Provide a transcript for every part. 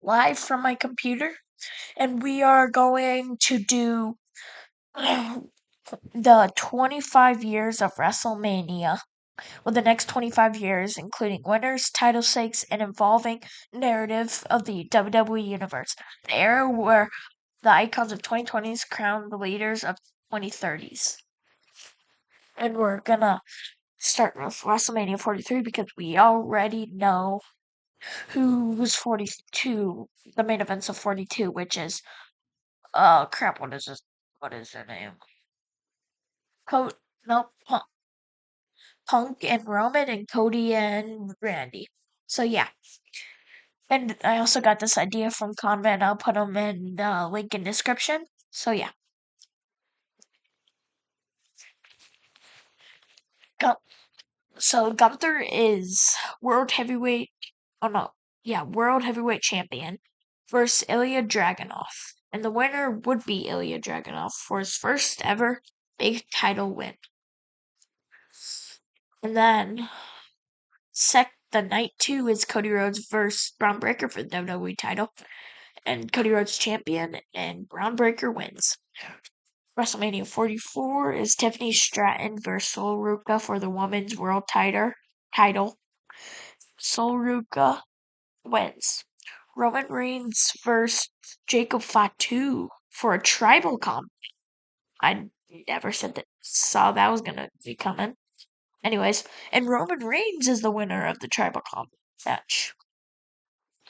live from my computer, and we are going to do the 25 years of WrestleMania. Well, the next 25 years, including winners, title stakes, and involving narrative of the WWE Universe. The era where the icons of 2020s crown the leaders of 2030s. And we're gonna start with WrestleMania 43 because we already know who was 42, the main events of 42, which is, crap, what is this? What is their name? No, Punk and Roman and Cody and Randy. So yeah. And I also got this idea from Convent. I'll put them in the link in description. So yeah. So Gunther is world heavyweight. Oh no, yeah, world heavyweight champion versus Ilya Dragunov, and the winner would be Ilya Dragunov for his first ever big title win. And then the night two is Cody Rhodes versus Braun Breaker for the WWE title, and Cody Rhodes champion, and Braun Breaker wins. WrestleMania 44 is Tiffany Stratton versus Sol Ruca for the women's world title. Sol Ruca wins. Roman Reigns versus Jacob Fatu for a tribal comp. I never saw that was gonna be coming. Anyways, and Roman Reigns is the winner of the tribal comp match.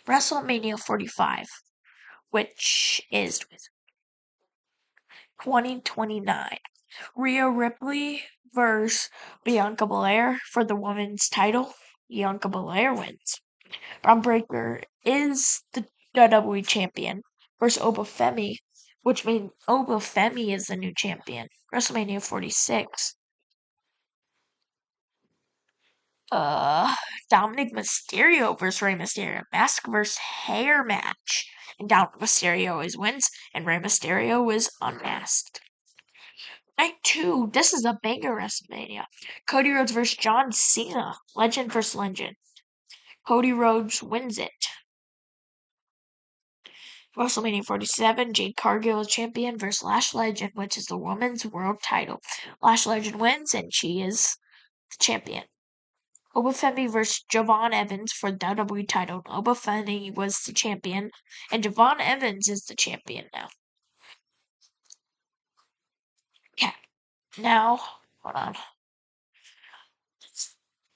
WrestleMania 45, which is 2029. Rhea Ripley versus Bianca Belair for the women's title. Bianca Belair wins. Braun Breaker is the WWE champion versus Obafemi, which means Obafemi is the new champion. WrestleMania 46. Dominic Mysterio versus Rey Mysterio. Mask versus hair match. And Dominic Mysterio always wins, and Rey Mysterio is unmasked. Night 2, this is a banger WrestleMania. Cody Rhodes versus John Cena. Legend versus legend. Cody Rhodes wins it. WrestleMania 47, Jade Cargill is champion versus Lash Legend, which is the women's world title. Lash Legend wins, and she is the champion. Obafemi versus Javon Evans for the WWE title. Obafemi was the champion, and Javon Evans is the champion now. Yeah. Now, hold on.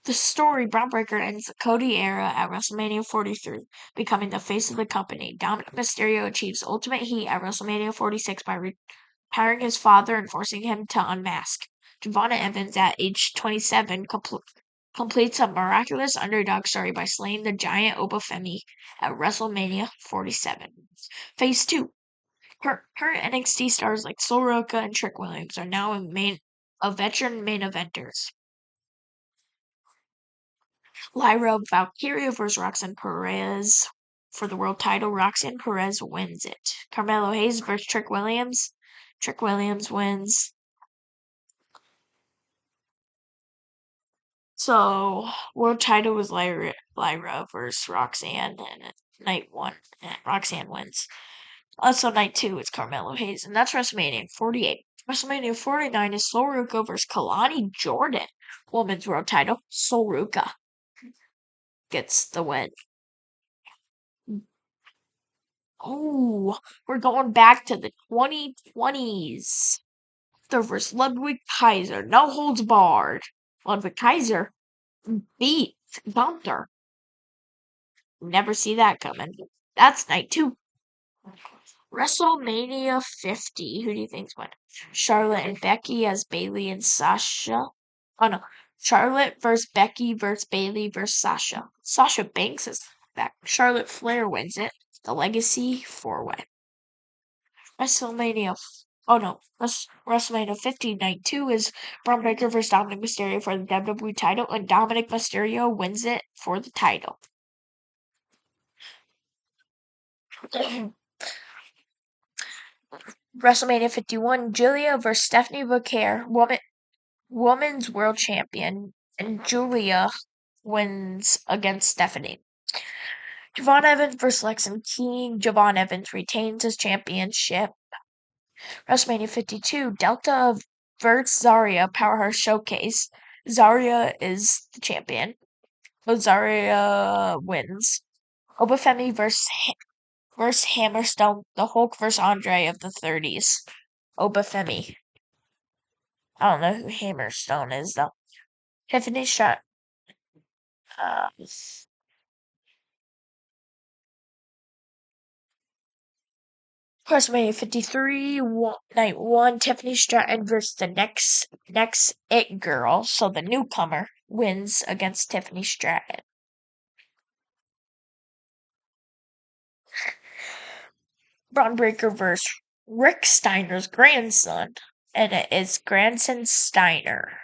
The story Braun Breaker ends the Cody era at WrestleMania 43, becoming the face of the company. Dominic Mysterio achieves ultimate heat at WrestleMania 46 by retiring his father and forcing him to unmask. Javon Evans, at age 27, completes a miraculous underdog story by slaying the giant Obafemi at WrestleMania 47. Phase 2. Current NXT stars like Sol Ruca and Trick Williams are now veteran main eventers. Lyra Valkyria versus Roxanne Perez for the world title. Roxanne Perez wins it. Carmelo Hayes versus Trick Williams. Trick Williams wins. So, world title was Lyra versus Roxanne, and night 1, and Roxanne wins. Also, night 2 is Carmelo Hayes, and that's WrestleMania 48. WrestleMania 49 is Sol Ruca versus Kalani Jordan. Women's world title. Sol Ruca gets the win. Oh, we're going back to the 2020s. The versus Ludwig Kaiser. No holds barred. Ludwig Kaiser beat Gunther. Never see that coming. That's night 2. WrestleMania 50. Who do you think's winning? Charlotte and Becky as Bayley and Sasha. Oh no. Charlotte versus Becky versus Bayley versus Sasha. Sasha Banks is back. Charlotte Flair wins it. The Legacy 4-way. WrestleMania. Oh no. WrestleMania 50 night 2 is Braun Breaker versus Dominic Mysterio for the WWE title, and Dominic Mysterio wins it for the title. WrestleMania 51, Julia versus Stephanie Booker, women's world champion, and Julia wins against Stephanie. Javon Evans versus Lexington King. Javon Evans retains his championship. WrestleMania 52, Delta versus Zarya Powerhouse Showcase. Zarya is the champion. But Zarya wins. Obafemi versus Hammerstone. The Hulk versus Andre of the 30s. Obafemi. I don't know who Hammerstone is though. Tiffany Stratton. WrestleMania 53, night 1, Tiffany Stratton versus the next It Girl, so the newcomer, wins against Tiffany Stratton. Braun Breaker versus Rick Steiner's grandson, and it is grandson Steiner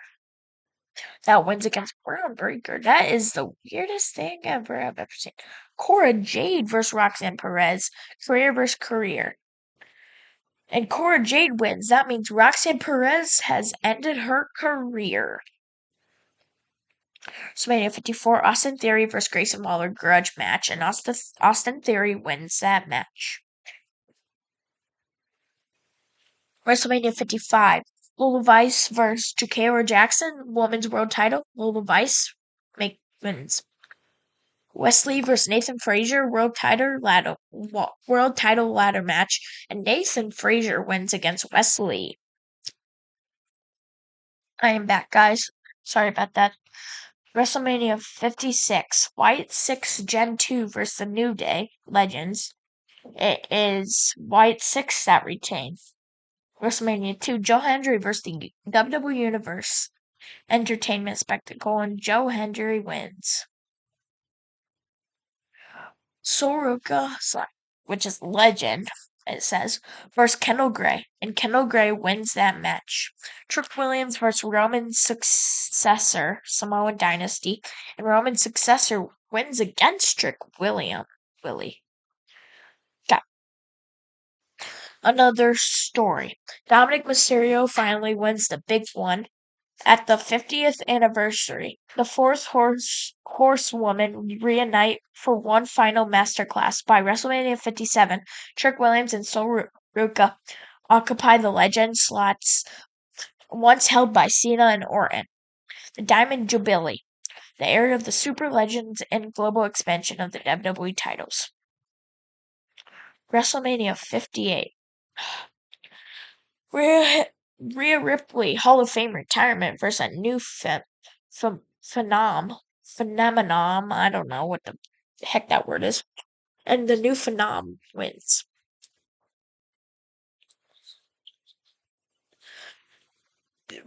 that wins against Braun Breaker. That is the weirdest thing I've ever seen. Cora Jade versus Roxanne Perez, career versus career. And Cora Jade wins. That means Roxanne Perez has ended her career. WrestleMania 54, Austin Theory versus Grayson Waller grudge match, and Austin Theory wins that match. WrestleMania 55, Lola Vice versus Jakara Jackson, Women's World Title. Lola Vice wins. Wesley versus Nathan Frazier, World Title ladder match, and Nathan Frazier wins against Wesley. I am back, guys. Sorry about that. WrestleMania 56, Wyatt 6 Gen 2 versus the New Day Legends. It is Wyatt 6 that retains. WrestleMania 2, Joe Hendry versus the WWE Universe Entertainment Spectacle, and Joe Hendry wins. Soroka, which is legend, it says, versus Kendall Gray, and Kendall Gray wins that match. Trick Williams versus Roman's successor, Samoan Dynasty, and Roman's successor wins against Trick Willie. Got another story. Dominic Mysterio finally wins the big one at the 50th anniversary. The fourth horsewoman reunite for one final masterclass. By WrestleMania 57, Trick Williams and Soroka occupy the legend slots once held by Cena and Orton. The Diamond Jubilee, the era of the Super Legends and global expansion of the WWE titles. WrestleMania 58. Rhea Ripley Hall of Fame retirement versus a new phenomenon. I don't know what the heck that word is. And the new phenom wins.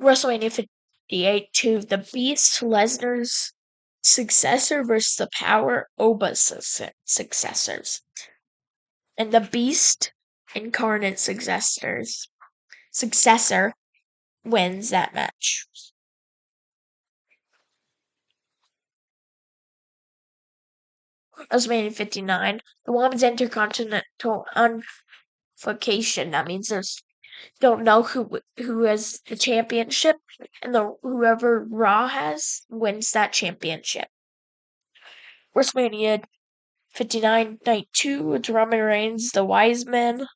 WrestleMania 58 to the Beast Lesnar's successor versus the Power Oba's successors. And the Beast Incarnate successor wins that match. WrestleMania 59, the Women's Intercontinental Unification. That means there's don't know who has the championship, and whoever Raw has wins that championship. WrestleMania 59 Night 2, it's Roman Reigns, the Wise Men,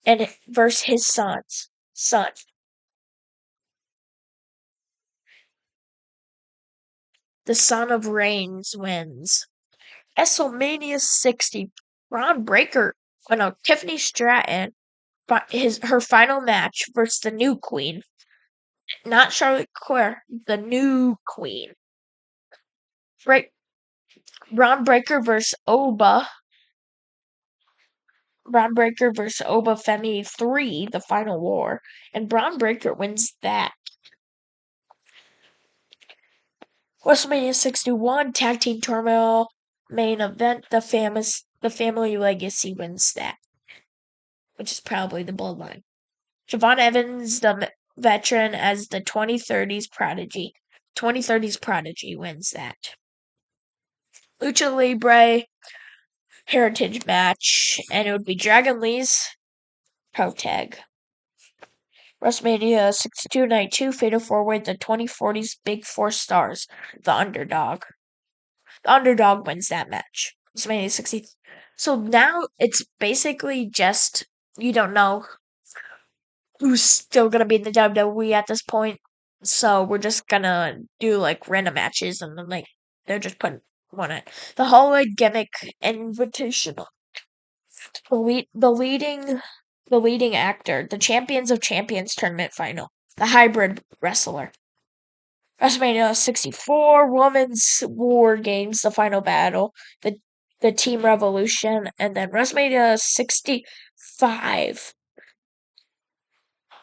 and versus his son. The son of Reigns wins. WrestleMania 60, Braun Breaker, Tiffany Stratton, her final match versus the new queen. Not Charlotte Flair, the new queen. Braun Breaker versus Oba. Braun Breaker versus Oba Femi 3, the final war. And Braun Breaker wins that. WrestleMania 61, Tag Team Turmoil main event. The Family Legacy wins that. Which is probably the Bloodline. Javon Evans, the veteran, as the 2030s Prodigy. 2030s Prodigy wins that. Lucha Libre Heritage match, and it would be Dragon Lee's Pro Tag. WrestleMania 62 Night 2 Fatal 4-Way, the 2040s Big Four Stars, the Underdog. The Underdog wins that match. WrestleMania 60. So now it's basically just you don't know who's still gonna be in the WWE at this point. So we're just gonna do like random matches and then like they're just putting one in. The Hallway Gimmick Invitational. The leading actor, the Champions of Champions tournament final, the hybrid wrestler. WrestleMania 64, Women's War Games, the final battle, the Team Revolution, and then WrestleMania 65,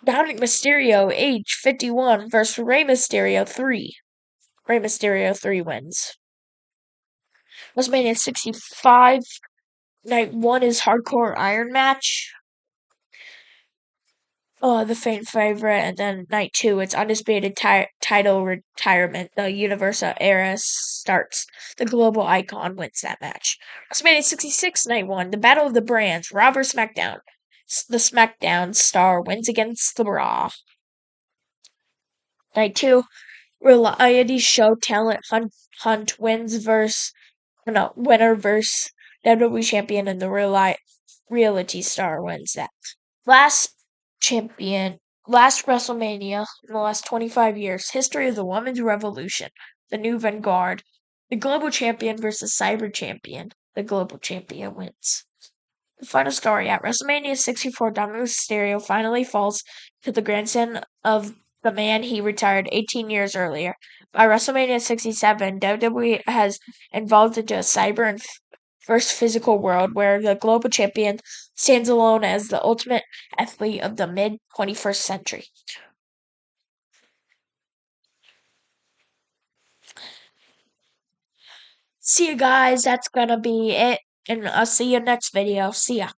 Dominic Mysterio, age 51, versus Rey Mysterio 3. Rey Mysterio 3 wins. WrestleMania 65, Night 1 is Hardcore Iron Match. The fan favorite, and then night 2, it's undisputed title retirement. The Universal Era starts. The Global Icon wins that match. WrestleMania 66, night 1, the Battle of the Brands. Raw vs. SmackDown. The SmackDown star wins against the Raw. Night 2, reality show talent hunt wins versus no winner versus WWE champion, and the reality star wins that. Last champion, last WrestleMania in the last 25 years, history of the Women's Revolution, the new vanguard, the global champion versus cyber champion. The global champion wins. The final story at WrestleMania 64, Dominic Mysterio finally falls to the grandson of the man he retired 18 years earlier. By WrestleMania 67, WWE has evolved into a cyber and first physical world where the global champion stands alone as the ultimate athlete of the mid 21st century. See you guys, that's gonna be it, and I'll see you next video. See ya.